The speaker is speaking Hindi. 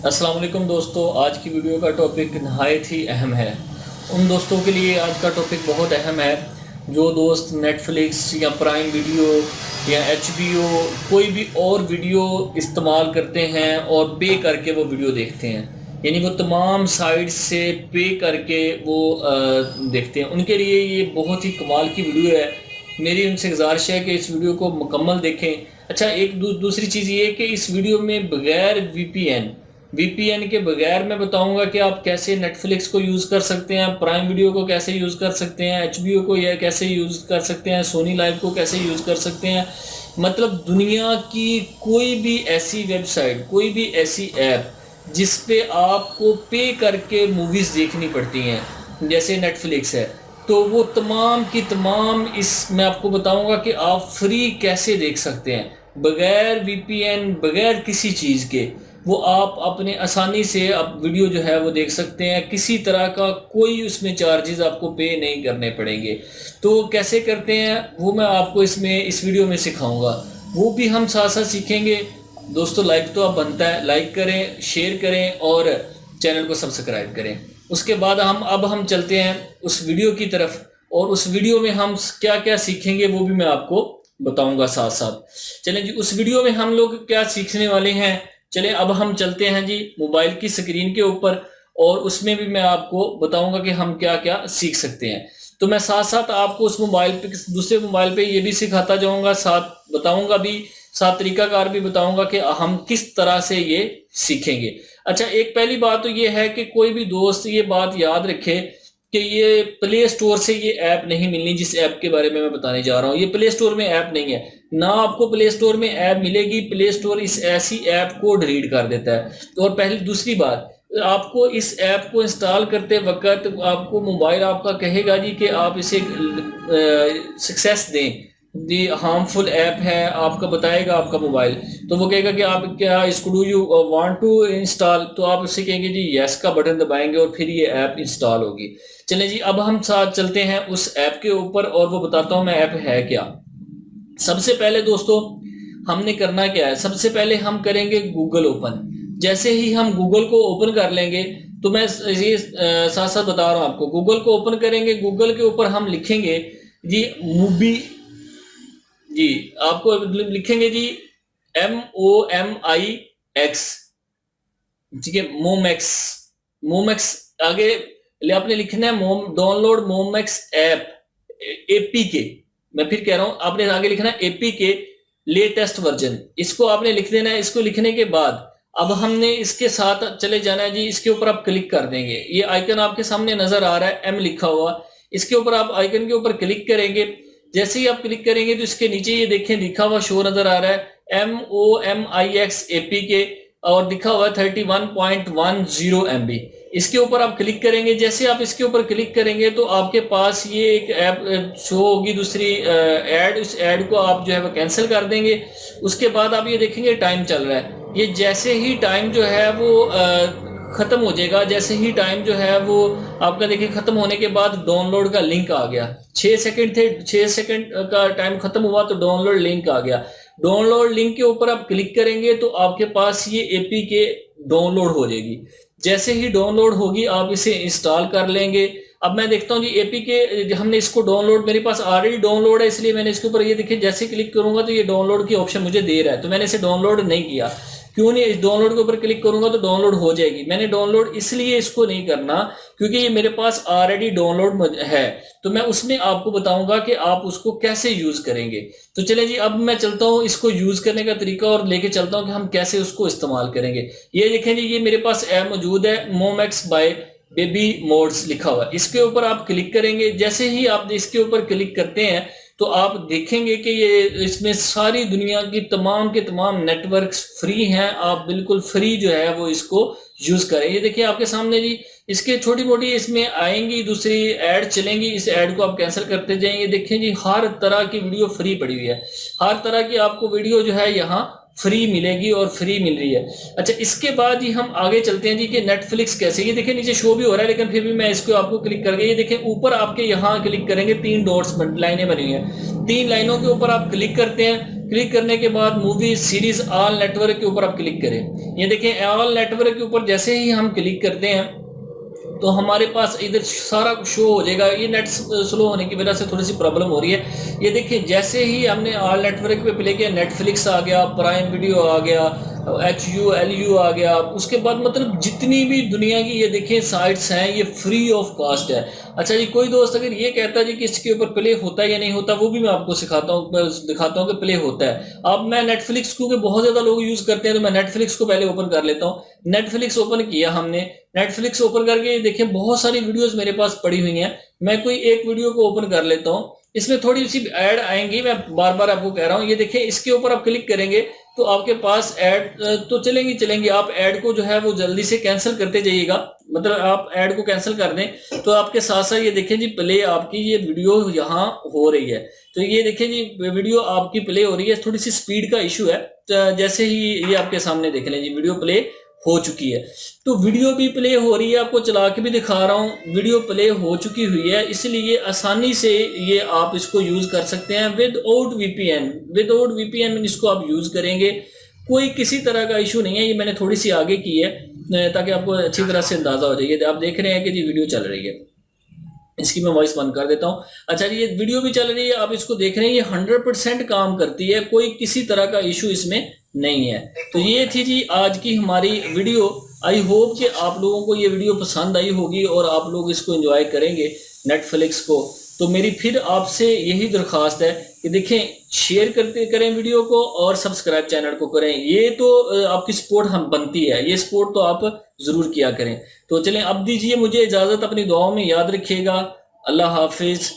अस्सलाम वालेकुम दोस्तों, आज की वीडियो का टॉपिक नहायत ही अहम है। उन दोस्तों के लिए आज का टॉपिक बहुत अहम है जो दोस्त नेटफ्लिक्स या प्राइम वीडियो या HBO कोई भी और वीडियो इस्तेमाल करते हैं और पे करके वो वीडियो देखते हैं। यानी वो तमाम साइट्स से पे करके वो देखते हैं। उनके लिए ये बहुत ही कमाल की वीडियो है। मेरी उनसे गुजारिश है कि इस वीडियो को मुकम्मल देखें। अच्छा, एक दूसरी चीज़ ये है कि इस वीडियो में बगैर वीपीएन के बगैर मैं बताऊंगा कि आप कैसे नेटफ्लिक्स को यूज़ कर सकते हैं, प्राइम वीडियो को कैसे यूज़ कर सकते हैं, HBO को यह कैसे यूज़ कर सकते हैं, सोनी लाइव को कैसे यूज़ कर सकते हैं। मतलब दुनिया की कोई भी ऐसी वेबसाइट, कोई भी ऐसी ऐप जिस पे आपको पे करके मूवीज़ देखनी पड़ती हैं जैसे नेटफ्लिक्स है, तो वो तमाम की तमाम इस मैं आपको बताऊंगा कि आप फ्री कैसे देख सकते हैं बगैर वीपीएन, बगैर किसी चीज़ के। वो आप अपने आसानी से आप वीडियो जो है वो देख सकते हैं। किसी तरह का कोई उसमें चार्जेस आपको पे नहीं करने पड़ेंगे। तो कैसे करते हैं वो मैं आपको इस वीडियो में सिखाऊंगा। वो भी हम साथ साथ सीखेंगे। दोस्तों, लाइक तो आप बनता है, लाइक करें, शेयर करें और चैनल को सब्सक्राइब करें। उसके बाद हम चलते हैं उस वीडियो की तरफ, और उस वीडियो में हम क्या क्या सीखेंगे वो भी मैं आपको बताऊंगा साथ साथ। चलें जी, उस वीडियो में हम लोग क्या सीखने वाले हैं। चलें अब हम चलते हैं जी मोबाइल की स्क्रीन के ऊपर, और उसमें भी मैं आपको बताऊंगा कि हम क्या क्या सीख सकते हैं। तो मैं साथ साथ आपको उस मोबाइल पे, दूसरे मोबाइल पे ये भी सिखाता जाऊंगा, साथ बताऊंगा भी, साथ तरीकाकार भी बताऊंगा कि हम किस तरह से ये सीखेंगे। अच्छा, एक पहली बात तो ये है कि कोई भी दोस्त ये बात याद रखे कि ये प्ले स्टोर से ये ऐप नहीं मिलनी जिस ऐप के बारे में मैं बताने जा रहा हूँ। ये प्ले स्टोर में ऐप नहीं है, ना आपको प्ले स्टोर में ऐप मिलेगी। प्ले स्टोर इस ऐसी ऐप को डिलीट कर देता है। तो और पहली दूसरी बात, आपको इस ऐप को इंस्टॉल करते वक्त आपको मोबाइल आपका कहेगा जी कि आप इसे सक्सेस दें, दी हार्मफुल ऐप है, आपका बताएगा आपका मोबाइल। तो वो कहेगा कि आप क्या इसको do you want to install, तो आप उससे कहेंगे जी यस का बटन दबाएंगे और फिर ये ऐप इंस्टॉल होगी। चलें जी, अब हम साथ चलते हैं उस ऐप के ऊपर और वो बताता हूँ मैं ऐप है क्या। सबसे पहले दोस्तों हमने करना क्या है, सबसे पहले हम करेंगे गूगल ओपन। जैसे ही हम गूगल को ओपन कर लेंगे, तो मैं ये साथ साथ बता रहा हूँ आपको, गूगल को ओपन करेंगे, गूगल के ऊपर हम लिखेंगे जी मूवी, जी आपको लिखेंगे जी MOMIX, ठीक है, मोमैक्स। मोमैक्स आगे आपने लिखना है मोम डाउनलोड मोमैक्स ऐप APK। मैं फिर कह रहा हूं, आपने आगे लिखना है APK लेटेस्ट वर्जन, इसको आपने लिख देना है। इसको लिखने के बाद अब हमने इसके साथ चले जाना है जी। इसके ऊपर आप क्लिक कर देंगे, ये आइकन आपके सामने नजर आ रहा है M लिखा हुआ, इसके ऊपर आप आइकन के ऊपर क्लिक करेंगे। जैसे ही आप क्लिक करेंगे तो इसके नीचे ये देखें लिखा हुआ शो नजर आ रहा है MOMIX APK, और लिखा हुआ है 31.10 MB। इसके ऊपर आप क्लिक करेंगे। जैसे आप इसके ऊपर क्लिक करेंगे तो आपके पास ये एक ऐप शो होगी, दूसरी ऐड। उस ऐड को आप जो है वो कैंसिल कर देंगे। उसके बाद आप ये देखेंगे टाइम चल रहा है। ये जैसे ही टाइम जो है वो खत्म हो जाएगा, जैसे ही टाइम जो है वो आपका देखिए खत्म होने के बाद डाउनलोड का लिंक आ गया। 6 सेकंड थे, 6 सेकंड का टाइम खत्म हुआ तो डाउनलोड लिंक आ गया। डाउनलोड लिंक के ऊपर आप क्लिक करेंगे तो आपके पास ये APK डाउनलोड हो जाएगी। जैसे ही डाउनलोड होगी आप इसे इंस्टॉल कर लेंगे। अब मैं देखता हूँ जी APK हमने इसको डाउनलोड, मेरे पास ऑलरेडी डाउनलोड है, इसलिए मैंने इसके ऊपर ये देखिए जैसे क्लिक करूंगा तो ये डाउनलोड की ऑप्शन मुझे दे रहा है, तो मैंने इसे डाउनलोड नहीं किया। क्यों नहीं, इस डाउनलोड के ऊपर क्लिक करूंगा तो डाउनलोड हो जाएगी। मैंने डाउनलोड इसलिए इसको नहीं करना क्योंकि ये मेरे पास ऑलरेडी डाउनलोड है। तो मैं उसमें आपको बताऊंगा कि आप उसको कैसे यूज करेंगे। तो चले जी, अब मैं चलता हूँ इसको यूज करने का तरीका और लेके चलता हूँ कि हम कैसे उसको इस्तेमाल करेंगे। ये देखें जी, ये मेरे पास ऐप मौजूद है मोमैक्स बाय बेबी मोड्स लिखा हुआ, इसके ऊपर आप क्लिक करेंगे। जैसे ही आप इसके ऊपर क्लिक करते हैं तो आप देखेंगे कि ये इसमें सारी दुनिया की तमाम के तमाम नेटवर्क्स फ्री हैं। आप बिल्कुल फ्री जो है वो इसको यूज करें। ये देखिए आपके सामने जी, इसके छोटी मोटी इसमें आएंगी, दूसरी ऐड चलेंगी, इस ऐड को आप कैंसिल करते जाएंगे। देखें जी, हर तरह की वीडियो फ्री पड़ी हुई है, हर तरह की आपको वीडियो जो है यहाँ फ्री मिलेगी और फ्री मिल रही है। अच्छा, इसके बाद ही हम आगे चलते हैं जी कि नेटफ्लिक्स कैसे। ये देखिए नीचे शो भी हो रहा है, लेकिन फिर भी मैं इसको आपको क्लिक करके, ये देखिए ऊपर आपके यहाँ क्लिक करेंगे 3 डॉट्स लाइनें बनी हुई हैं। 3 लाइनों के ऊपर आप क्लिक करते हैं। क्लिक करने के बाद मूवी सीरीज ऑल नेटवर्क के ऊपर आप क्लिक करें। ये देखें ऑल नेटवर्क के ऊपर जैसे ही हम क्लिक करते हैं तो हमारे पास इधर सारा कुछ शो हो जाएगा। ये नेट स्लो होने की वजह से थोड़ी सी प्रॉब्लम हो रही है। ये देखिए जैसे ही हमने ऑल नेटवर्क पे प्ले किया, नेटफ्लिक्स आ गया, प्राइम वीडियो आ गया, HULU आ गया, उसके बाद मतलब जितनी भी दुनिया की ये देखें साइट्स हैं ये फ्री ऑफ कॉस्ट है। अच्छा जी, कोई दोस्त अगर ये कहता है जी कि इसके ऊपर प्ले होता है या नहीं होता, वो भी मैं आपको सिखाता हूँ, दिखाता हूँ कि प्ले होता है। अब मैं नेटफ्लिक्स क्योंकि बहुत ज़्यादा लोग यूज़ करते हैं तो मैं नेटफ्लिक्स को पहले ओपन कर लेता हूँ। नेटफ्लिक्स ओपन किया हमने, नेटफ्लिक्स ओपन करके देखें बहुत सारी वीडियोस मेरे पास पड़ी हुई हैं। मैं कोई एक वीडियो को ओपन कर लेता हूँ, इसमें थोड़ी सी ऐड आएंगी, मैं बार बार आपको कह रहा हूँ। ये देखें इसके ऊपर आप क्लिक करेंगे तो आपके पास ऐड तो चलेंगी। आप ऐड को जो है वो जल्दी से कैंसिल करते जाइएगा, मतलब आप ऐड को कैंसिल कर दें तो आपके साथ साथ ये देखें जी प्ले आपकी ये वीडियो यहाँ हो रही है। तो ये देखें जी वीडियो आपकी प्ले हो रही है, थोड़ी सी स्पीड का इशू है। तो जैसे ही ये आपके सामने देख लें जी वीडियो प्ले हो चुकी है। तो वीडियो भी प्ले हो रही है, आपको चला के भी दिखा रहा हूँ, वीडियो प्ले हो चुकी हुई है, इसलिए आसानी से ये आप इसको यूज कर सकते हैं विदाउट VPN इसको आप यूज करेंगे, कोई किसी तरह का इशू नहीं है। ये मैंने थोड़ी सी आगे की है ताकि आपको अच्छी तरह से अंदाजा हो जाए। आप देख रहे हैं कि जी वीडियो चल रही है, इसकी मैं वॉइस बंद कर देता हूँ। अच्छा जी, ये वीडियो भी चल रही है, आप इसको देख रहे हैं, ये 100% काम करती है, कोई किसी तरह का इशू इसमें नहीं है। तो ये थी जी आज की हमारी वीडियो। आई होप कि आप लोगों को ये वीडियो पसंद आई होगी और आप लोग इसको एंजॉय करेंगे नेटफ्लिक्स को। तो मेरी फिर आपसे यही दरख्वास्त है कि देखें, शेयर करते करें वीडियो को और सब्सक्राइब चैनल को करें। ये तो आपकी सपोर्ट हम बनती है, ये सपोर्ट तो आप जरूर किया करें। तो चलें अब दीजिए मुझे इजाजत, अपनी दुआओं में याद रखिएगा। अल्लाह हाफिज।